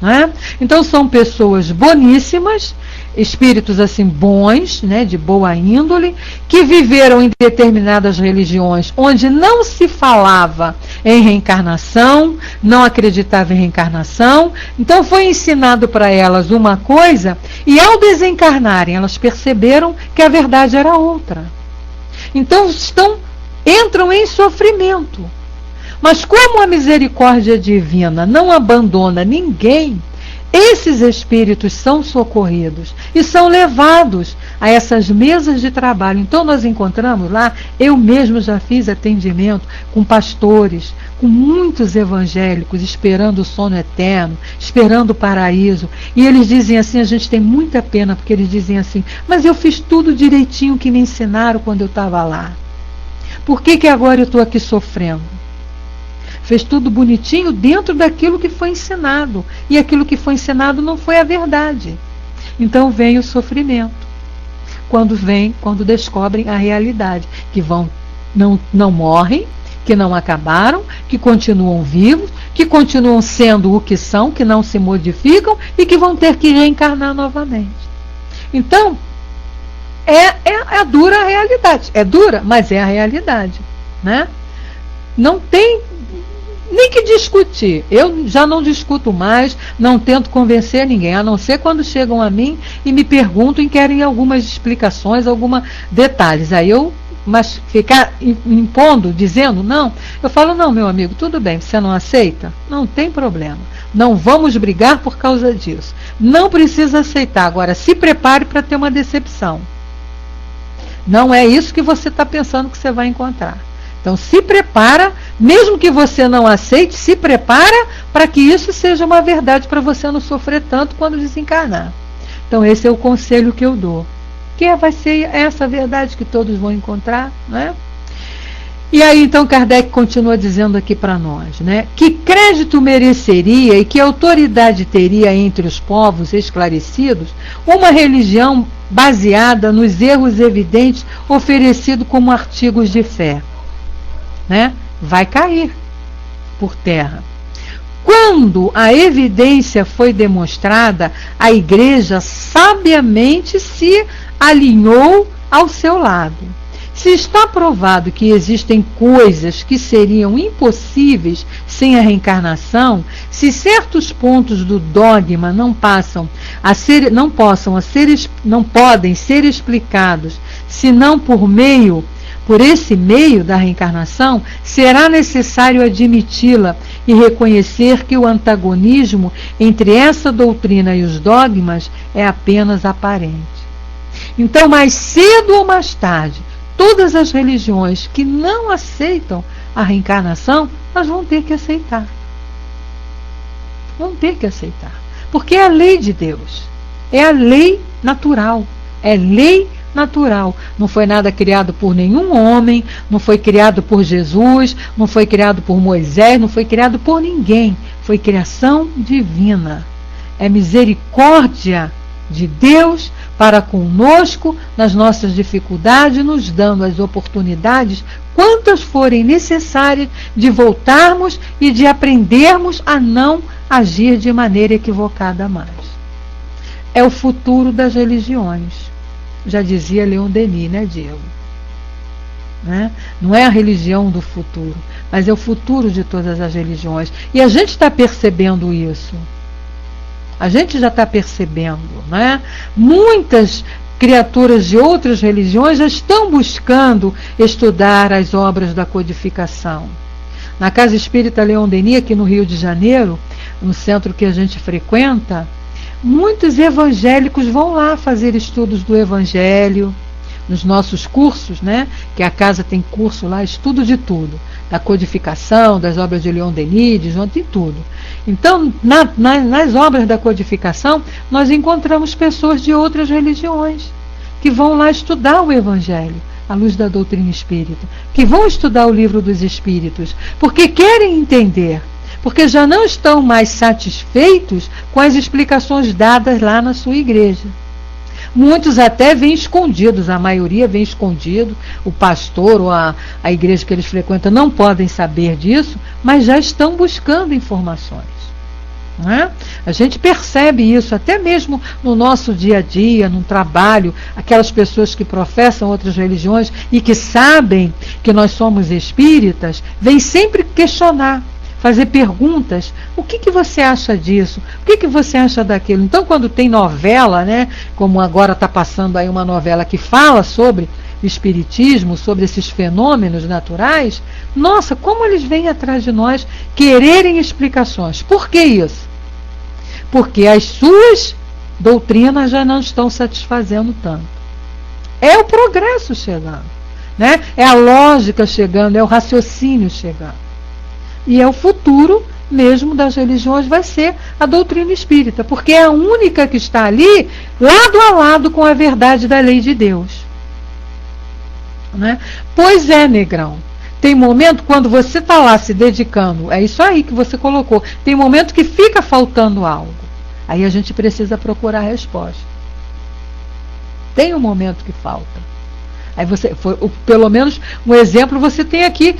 Né? Então são pessoas boníssimas, espíritos assim bons, né, de boa índole, que viveram em determinadas religiões onde não se falava em reencarnação, não acreditava em reencarnação, então foi ensinado para elas uma coisa e ao desencarnarem elas perceberam que a verdade era outra. Então estão entram em sofrimento. Mas como a misericórdia divina não abandona ninguém, esses espíritos são socorridos e são levados a essas mesas de trabalho. Então nós encontramos lá, eu mesmo já fiz atendimento com pastores, com muitos evangélicos, esperando o sono eterno, esperando o paraíso. E eles dizem assim, a gente tem muita pena, porque eles dizem assim, mas eu fiz tudo direitinho que me ensinaram quando eu estava lá. Por que agora eu estou aqui sofrendo? Fez tudo bonitinho dentro daquilo que foi ensinado. E aquilo que foi ensinado não foi a verdade. Então vem o sofrimento. Quando descobrem a realidade. Que não morrem, que não acabaram, que continuam vivos, que continuam sendo o que são, que não se modificam e que vão ter que reencarnar novamente. Então, é a dura realidade. É dura, mas é a realidade. Né? Não tem nem que discutir. Eu já não discuto mais, não tento convencer ninguém, a não ser quando chegam a mim e me perguntam e querem algumas explicações, alguns detalhes. Aí mas ficar impondo, dizendo não, eu falo, não, meu amigo, tudo bem, você não aceita? Não tem problema. Não vamos brigar por causa disso. Não precisa aceitar. Agora, se prepare para ter uma decepção. Não é isso que você está pensando que você vai encontrar. Então se prepara, mesmo que você não aceite, se prepara para que isso seja uma verdade para você não sofrer tanto quando desencarnar. Então esse é o conselho que eu dou. Que vai ser essa verdade que todos vão encontrar, né? E aí então Kardec continua dizendo aqui para nós, né? Que crédito mereceria e que autoridade teria entre os povos esclarecidos uma religião baseada nos erros evidentes oferecidos como artigos de fé? Né? Vai cair por terra. Quando a evidência foi demonstrada, a Igreja sabiamente se alinhou ao seu lado. Se está provado que existem coisas que seriam impossíveis sem a reencarnação, se certos pontos do dogma não podem ser explicados senão por esse meio da reencarnação, será necessário admiti-la e reconhecer que o antagonismo entre essa doutrina e os dogmas é apenas aparente. Então, mais cedo ou mais tarde, todas as religiões que não aceitam a reencarnação, elas vão ter que aceitar. Vão ter que aceitar. Porque é a lei de Deus. É a lei natural. É lei natural. Não foi nada criado por nenhum homem, não foi criado por Jesus, não foi criado por Moisés, não foi criado por ninguém. Foi criação divina. É misericórdia de Deus para conosco nas nossas dificuldades, nos dando as oportunidades, quantas forem necessárias, de voltarmos e de aprendermos a não agir de maneira equivocada mais. É o futuro das religiões. Já dizia Leon Denis, né, Diego? Né? Não é a religião do futuro, mas é o futuro de todas as religiões. E a gente está percebendo isso. A gente já está percebendo, né? Muitas criaturas de outras religiões já estão buscando estudar as obras da codificação. Na Casa Espírita Leon Denis, aqui no Rio de Janeiro, no centro que a gente frequenta, muitos evangélicos vão lá fazer estudos do Evangelho, nos nossos cursos, né? Que a casa tem curso lá, estudo de tudo, da codificação, das obras de Leon Denis, de João, tem tudo. Então, nas obras da codificação, nós encontramos pessoas de outras religiões que vão lá estudar o Evangelho, à luz da doutrina espírita, que vão estudar o Livro dos Espíritos, porque querem entender, porque já não estão mais satisfeitos com as explicações dadas lá na sua igreja. Muitos até vêm escondidos, a maioria vem escondido, o pastor ou a igreja que eles frequentam não podem saber disso, mas já estão buscando informações. Não é? A gente percebe isso até mesmo no nosso dia a dia, no trabalho, aquelas pessoas que professam outras religiões e que sabem que nós somos espíritas, vêm sempre questionar, fazer perguntas. O que você acha disso? O que você acha daquilo? Então, quando tem novela, né, como agora está passando aí uma novela que fala sobre espiritismo, sobre esses fenômenos naturais, nossa, como eles vêm atrás de nós quererem explicações. Por que isso? Porque as suas doutrinas já não estão satisfazendo tanto. É o progresso chegando, né? É a lógica chegando, é o raciocínio chegando. E é o futuro mesmo das religiões, vai ser a doutrina espírita, porque é a única que está ali, lado a lado com a verdade da lei de Deus. Né? Pois é, negrão. Tem momento quando você está lá se dedicando, é isso aí que você colocou, tem momento que fica faltando algo. Aí a gente precisa procurar a resposta. Tem um momento que falta. Aí você, pelo menos um exemplo você tem aqui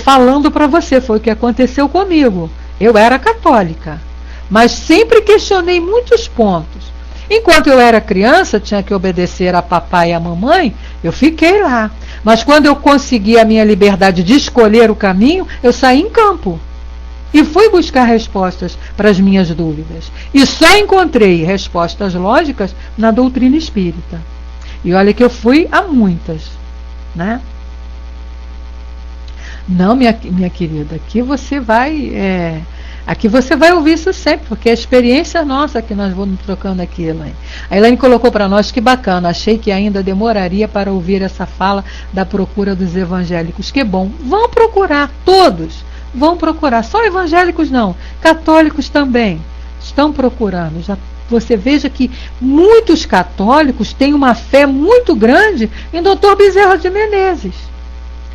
falando para você, foi o que aconteceu comigo. Eu era católica, mas sempre questionei muitos pontos. Enquanto eu era criança, tinha que obedecer a papai e a mamãe, eu fiquei lá. Mas quando eu consegui a minha liberdade de escolher o caminho, eu saí em campo. E fui buscar respostas para as minhas dúvidas. E só encontrei respostas lógicas na doutrina espírita. E olha que eu fui a muitas, né? Não, minha querida, aqui você vai ouvir isso sempre, porque é a experiência nossa que nós vamos trocando aqui, Elaine. A Elaine colocou para nós, que bacana, achei que ainda demoraria para ouvir essa fala da procura dos evangélicos. Que bom, vão procurar, todos vão procurar, só evangélicos não, católicos também estão procurando. Já você veja que muitos católicos têm uma fé muito grande em Dr. Bezerra de Menezes.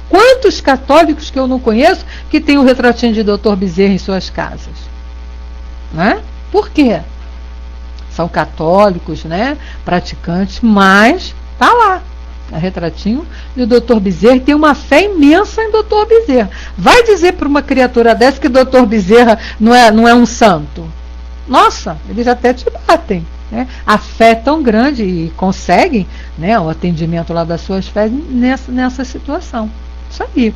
Quantos católicos que eu não conheço que tem o retratinho de Dr. Bezerra em suas casas? Né? Por quê? São católicos, né? Praticantes, mas tá lá. O retratinho de Dr. Bezerra, e tem uma fé imensa em Dr. Bezerra. Vai dizer para uma criatura dessa que Dr. Bezerra não é um santo? Nossa, eles até te batem. Né? A fé é tão grande e conseguem, né, o atendimento lá das suas fés nessa situação. Isso aí.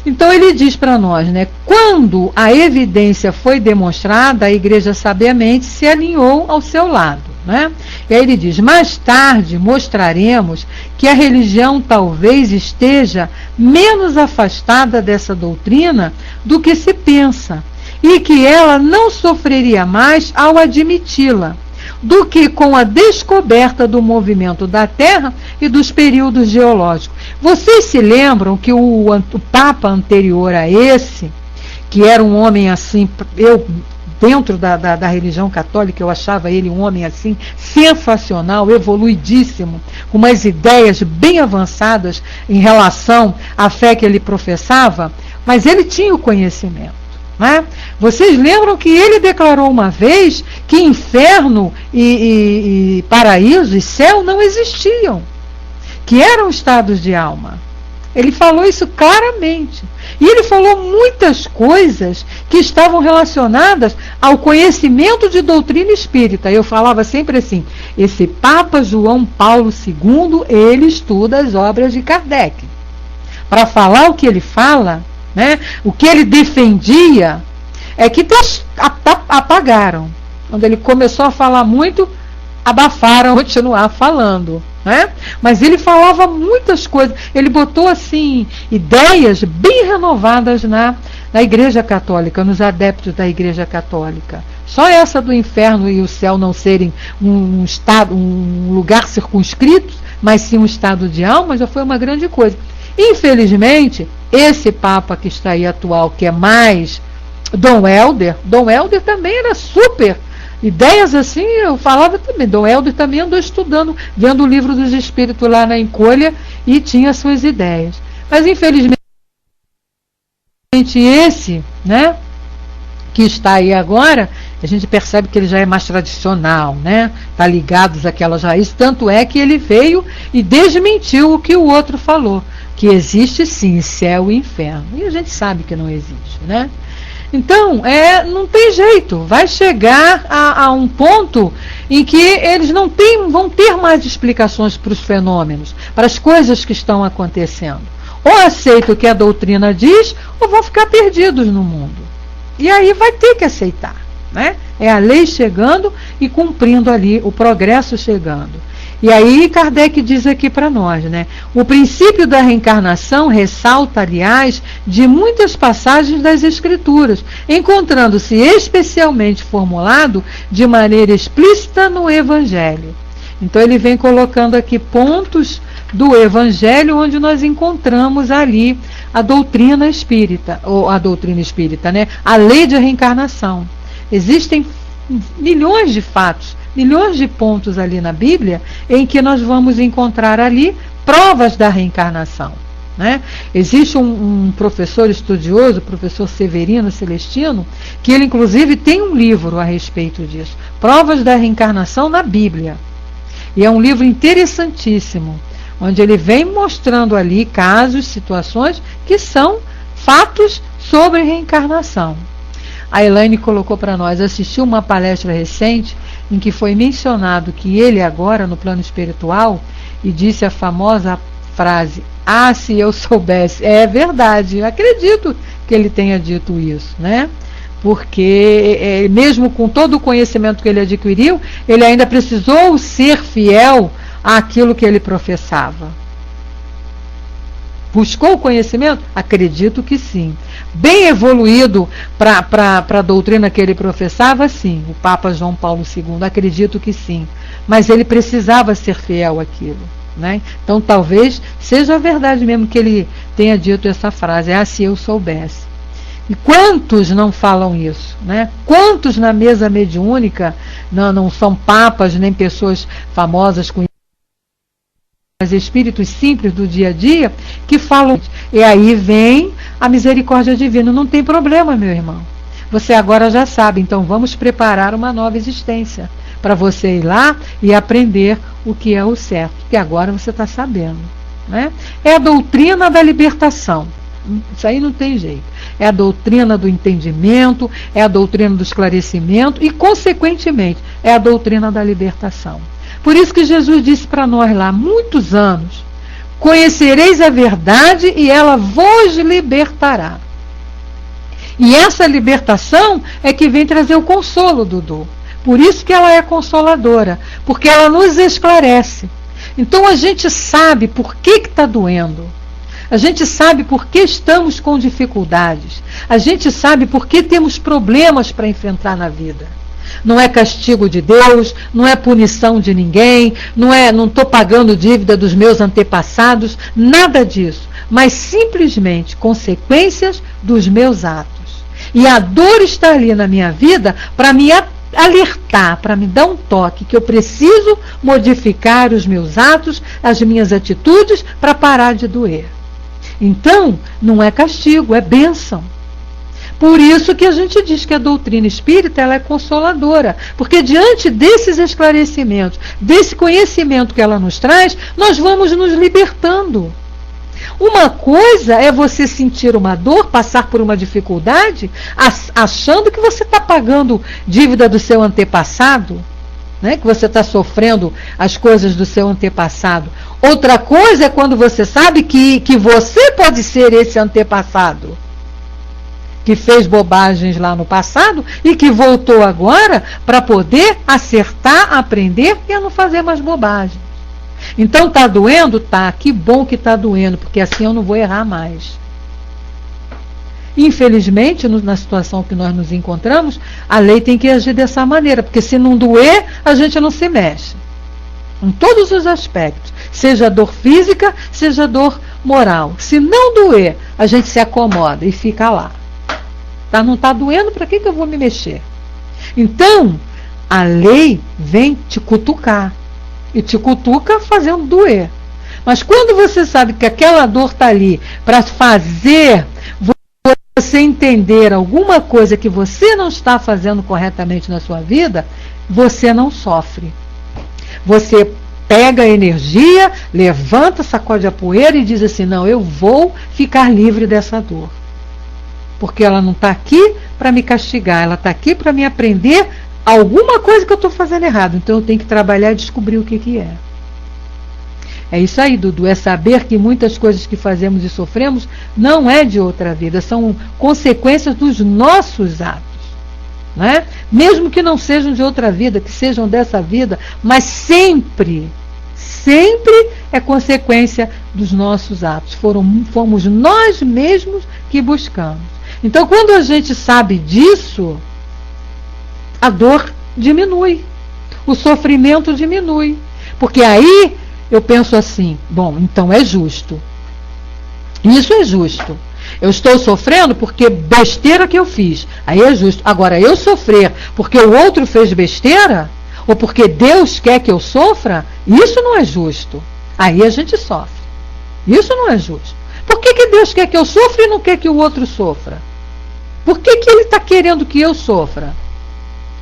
Então ele diz para nós, né, quando a evidência foi demonstrada, a igreja sabiamente se alinhou ao seu lado. Né? E aí ele diz, mais tarde mostraremos que a religião talvez esteja menos afastada dessa doutrina do que se pensa, e que ela não sofreria mais ao admiti-la, do que com a descoberta do movimento da Terra e dos períodos geológicos. Vocês se lembram que o Papa anterior a esse, que era um homem assim, dentro da religião católica, eu achava ele um homem assim, sensacional, evoluidíssimo, com umas ideias bem avançadas em relação à fé que ele professava, mas ele tinha o conhecimento. Né? Vocês lembram que ele declarou uma vez que inferno e paraíso e céu não existiam, que eram estados de alma. Ele falou isso claramente. E ele falou muitas coisas que estavam relacionadas ao conhecimento de doutrina espírita. Eu falava sempre assim, esse Papa João Paulo II, ele estuda as obras de Kardec. Para falar o que ele fala, né, o que ele defendia, é que apagaram. Quando ele começou a falar muito, abafaram continuar falando. Né? Mas ele falava muitas coisas, ele botou assim ideias bem renovadas na Igreja Católica, nos adeptos da Igreja Católica. Só essa do inferno e o céu não serem um lugar circunscrito, mas sim um estado de alma, já foi uma grande coisa. Infelizmente, esse Papa que está aí atual, que é mais Dom Helder também era super. Ideias assim, eu falava também. Dom Helder também andou estudando, vendo o livro dos Espíritos lá na encolha e tinha suas ideias. Mas infelizmente esse, né, que está aí agora, a gente percebe que ele já é mais tradicional, né? Está ligado àquelas raízes, tanto é que ele veio e desmentiu o que o outro falou, que existe sim céu e inferno. E a gente sabe que não existe, né? Então, não tem jeito, vai chegar a um ponto em que eles não vão ter mais explicações para os fenômenos, para as coisas que estão acontecendo. Ou aceitam o que a doutrina diz, ou vão ficar perdidos no mundo. E aí vai ter que aceitar. Né? É a lei chegando e cumprindo ali, o progresso chegando. E aí Kardec diz aqui para nós, né? O princípio da reencarnação ressalta, aliás, de muitas passagens das Escrituras, encontrando-se especialmente formulado de maneira explícita no Evangelho. Então ele vem colocando aqui pontos do Evangelho onde nós encontramos ali a doutrina espírita, ou a doutrina espírita, né? A lei de reencarnação. Existem milhões de fatos, milhões de pontos ali na Bíblia em que nós vamos encontrar ali provas da reencarnação, né? Existe um professor estudioso, o professor Severino Celestino, que ele inclusive tem um livro a respeito disso, Provas da Reencarnação na Bíblia. E é um livro interessantíssimo, onde ele vem mostrando ali casos, situações que são fatos sobre reencarnação. A Elaine colocou para nós, assistiu uma palestra recente em que foi mencionado que ele agora no plano espiritual, e disse a famosa frase, ah, se eu soubesse. É verdade, eu acredito que ele tenha dito isso, né? Porque mesmo com todo o conhecimento que ele adquiriu, ele ainda precisou ser fiel àquilo que ele professava. Buscou o conhecimento? Acredito que sim. Bem evoluído para a doutrina que ele professava, sim. O Papa João Paulo II, acredito que sim. Mas ele precisava ser fiel àquilo, né? Então talvez seja verdade mesmo que ele tenha dito essa frase, ah, se eu soubesse. E quantos não falam isso, né? Quantos na mesa mediúnica não são papas nem pessoas famosas com espíritos simples do dia a dia que falam, e aí vem a misericórdia divina. Não tem problema, meu irmão, você agora já sabe, então vamos preparar uma nova existência para você ir lá e aprender o que é o certo, que agora você está sabendo, né? É a doutrina da libertação, isso aí não tem jeito, é a doutrina do entendimento, é a doutrina do esclarecimento e consequentemente é a doutrina da libertação. Por isso que Jesus disse para nós lá, muitos anos, conhecereis a verdade e ela vos libertará. E essa libertação é que vem trazer o consolo, Dudu. Por isso que ela é consoladora, porque ela nos esclarece. Então a gente sabe por que está doendo. A gente sabe por que estamos com dificuldades. A gente sabe por que temos problemas para enfrentar na vida. Não é castigo de Deus, não é punição de ninguém, não estou pagando dívida dos meus antepassados, nada disso, mas simplesmente consequências dos meus atos. E a dor está ali na minha vida para me alertar, para me dar um toque, que eu preciso modificar os meus atos, as minhas atitudes, para parar de doer. Então, não é castigo, é bênção. Por isso que a gente diz que a doutrina espírita ela é consoladora, porque diante desses esclarecimentos, desse conhecimento que ela nos traz, nós vamos nos libertando. Uma coisa é você sentir uma dor, passar por uma dificuldade, achando que você está pagando dívida do seu antepassado, né? Que você está sofrendo as coisas do seu antepassado. Outra coisa é quando você sabe que você pode ser esse antepassado, que fez bobagens lá no passado e que voltou agora para poder acertar, aprender e a não fazer mais bobagens. Então está doendo? Tá, que bom que está doendo, porque assim eu não vou errar mais. Infelizmente, na situação que nós nos encontramos, a lei tem que agir dessa maneira, porque se não doer, a gente não se mexe. Em todos os aspectos, seja dor física, seja dor moral. Se não doer, a gente se acomoda e fica lá. Tá, não está doendo, para que eu vou me mexer? Então, a lei vem te cutucar. E te cutuca fazendo doer. Mas quando você sabe que aquela dor está ali para fazer você entender alguma coisa que você não está fazendo corretamente na sua vida, você não sofre. Você pega a energia, levanta, sacode a poeira e diz assim, não, eu vou ficar livre dessa dor. Porque ela não está aqui para me castigar, ela está aqui para me aprender alguma coisa que eu estou fazendo errado. Então eu tenho que trabalhar e descobrir o que é. É isso aí, Dudu, é saber que muitas coisas que fazemos e sofremos não é de outra vida, são consequências dos nossos atos, né? Mesmo que não sejam de outra vida, que sejam dessa vida, mas sempre sempre é consequência dos nossos atos. Fomos nós mesmos que buscamos. Então, quando a gente sabe disso, a dor diminui, o sofrimento diminui. Porque aí eu penso assim, bom, então é justo. Isso é justo. Eu estou sofrendo porque besteira que eu fiz. Aí é justo. Agora, eu sofrer porque o outro fez besteira, ou porque Deus quer que eu sofra, isso não é justo. Aí a gente sofre. Isso não é justo. Por que Deus quer que eu sofra e não quer que o outro sofra? Por que Ele está querendo que eu sofra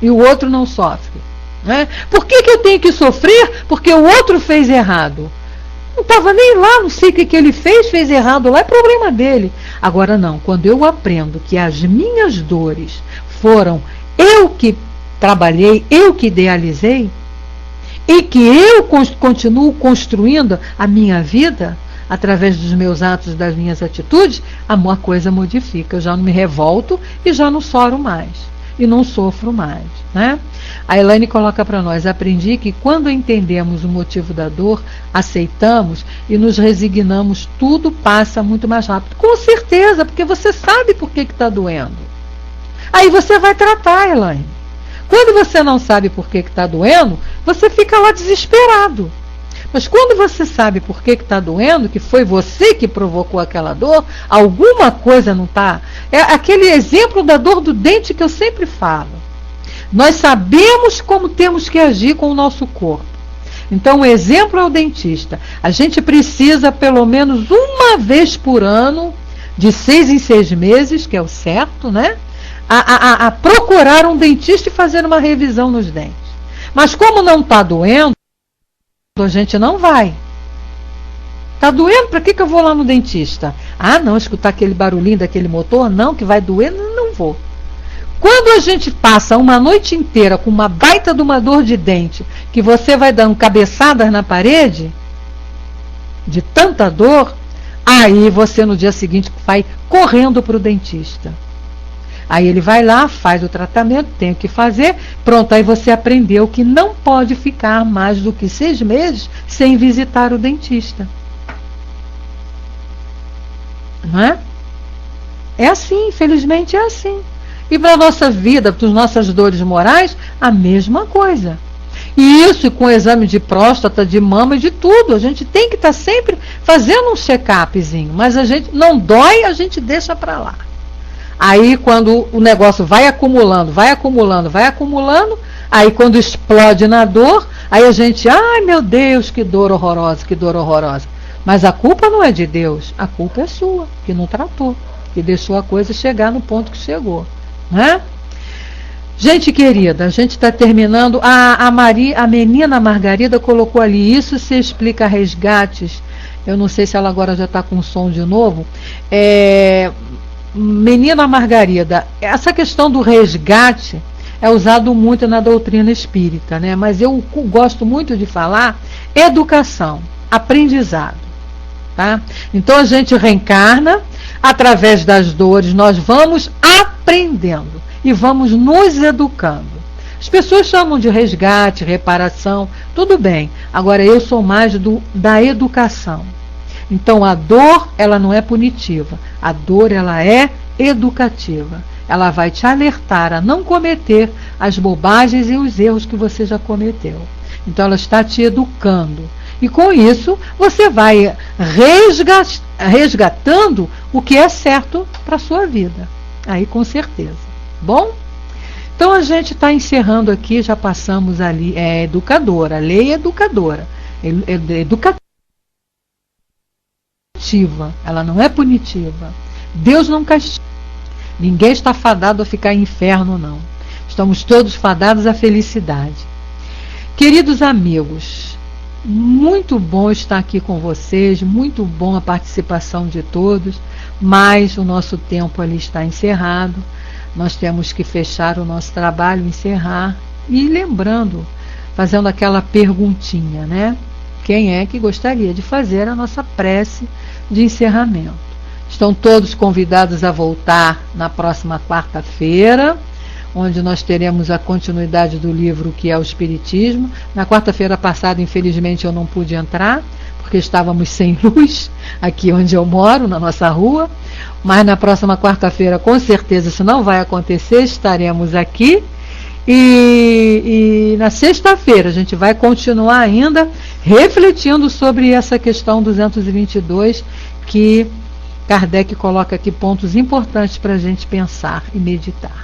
e o outro não sofre? Né? Por que eu tenho que sofrer porque o outro fez errado? Não estava nem lá, não sei o que ele fez errado lá, é problema dele. Agora não, quando eu aprendo que as minhas dores foram eu que trabalhei, eu que idealizei, e que eu continuo construindo a minha vida através dos meus atos, das minhas atitudes, a coisa modifica. Eu já não me revolto e já não choro mais. E não sofro mais. Né? A Elaine coloca para nós: aprendi que quando entendemos o motivo da dor, aceitamos e nos resignamos, tudo passa muito mais rápido. Com certeza, porque você sabe por que está doendo. Aí você vai tratar, Elaine. Quando você não sabe por que está doendo, você fica lá desesperado. Mas quando você sabe por que está doendo, que foi você que provocou aquela dor, alguma coisa não está. É aquele exemplo da dor do dente que eu sempre falo. Nós sabemos como temos que agir com o nosso corpo. Então, o exemplo é o dentista. A gente precisa, pelo menos uma vez por ano, de 6 em 6 meses, que é o certo, né? A procurar um dentista e fazer uma revisão nos dentes. Mas como não está doendo, a gente não vai. Está doendo? Para que eu vou lá no dentista? Ah, não, escutar aquele barulhinho daquele motor? Não, que vai doer? Não vou. Quando a gente passa uma noite inteira com uma baita de uma dor de dente, que você vai dando cabeçadas na parede, de tanta dor, aí você no dia seguinte vai correndo para o dentista. Aí ele vai lá, faz o tratamento, tem o que fazer, pronto, aí você aprendeu que não pode ficar mais do que 6 meses sem visitar o dentista. Não é? É assim, infelizmente é assim. E para a nossa vida, para as nossas dores morais, a mesma coisa. E isso com o exame de próstata, de mama e de tudo. A gente tem que estar sempre fazendo um check-upzinho, mas a gente não dói, a gente deixa para lá. Aí quando o negócio vai acumulando, aí quando explode na dor, aí a gente, ai meu Deus, que dor horrorosa, que dor horrorosa. Mas a culpa não é de Deus, a culpa é sua, que não tratou, que deixou a coisa chegar no ponto que chegou. Né? Gente querida, a gente está terminando. A menina Margarida colocou ali, isso se explica resgates. Eu não sei se ela agora já está com som de novo. Menina Margarida, essa questão do resgate é usado muito na doutrina espírita, né? Mas eu gosto muito de falar educação, aprendizado. Tá? Então a gente reencarna, através das dores nós vamos aprendendo e vamos nos educando. As pessoas chamam de resgate, reparação, tudo bem. Agora eu sou mais da educação. Então a dor, ela não é punitiva. A dor, ela é educativa. Ela vai te alertar a não cometer as bobagens e os erros que você já cometeu. Então ela está te educando. E com isso, você vai resgatando o que é certo para a sua vida. Aí com certeza. Bom? Então a gente está encerrando aqui, já passamos ali, educadora, lei educadora. Educativa. Ela não é punitiva. Deus não castiga. Ninguém está fadado a ficar em inferno, não. Estamos todos fadados à felicidade. Queridos amigos, muito bom estar aqui com vocês, muito bom a participação de todos, mas o nosso tempo ali está encerrado. Nós temos que fechar o nosso trabalho, encerrar, e lembrando, fazendo aquela perguntinha, né? Quem é que gostaria de fazer a nossa prece de encerramento? Estão todos convidados a voltar na próxima quarta-feira, onde nós teremos a continuidade do livro que é o Espiritismo. Na quarta-feira passada, infelizmente, eu não pude entrar, porque estávamos sem luz aqui onde eu moro, na nossa rua, mas na próxima quarta-feira, com certeza, isso não vai acontecer, estaremos aqui. E na sexta-feira a gente vai continuar ainda refletindo sobre essa questão 222, que Kardec coloca aqui pontos importantes para a gente pensar e meditar.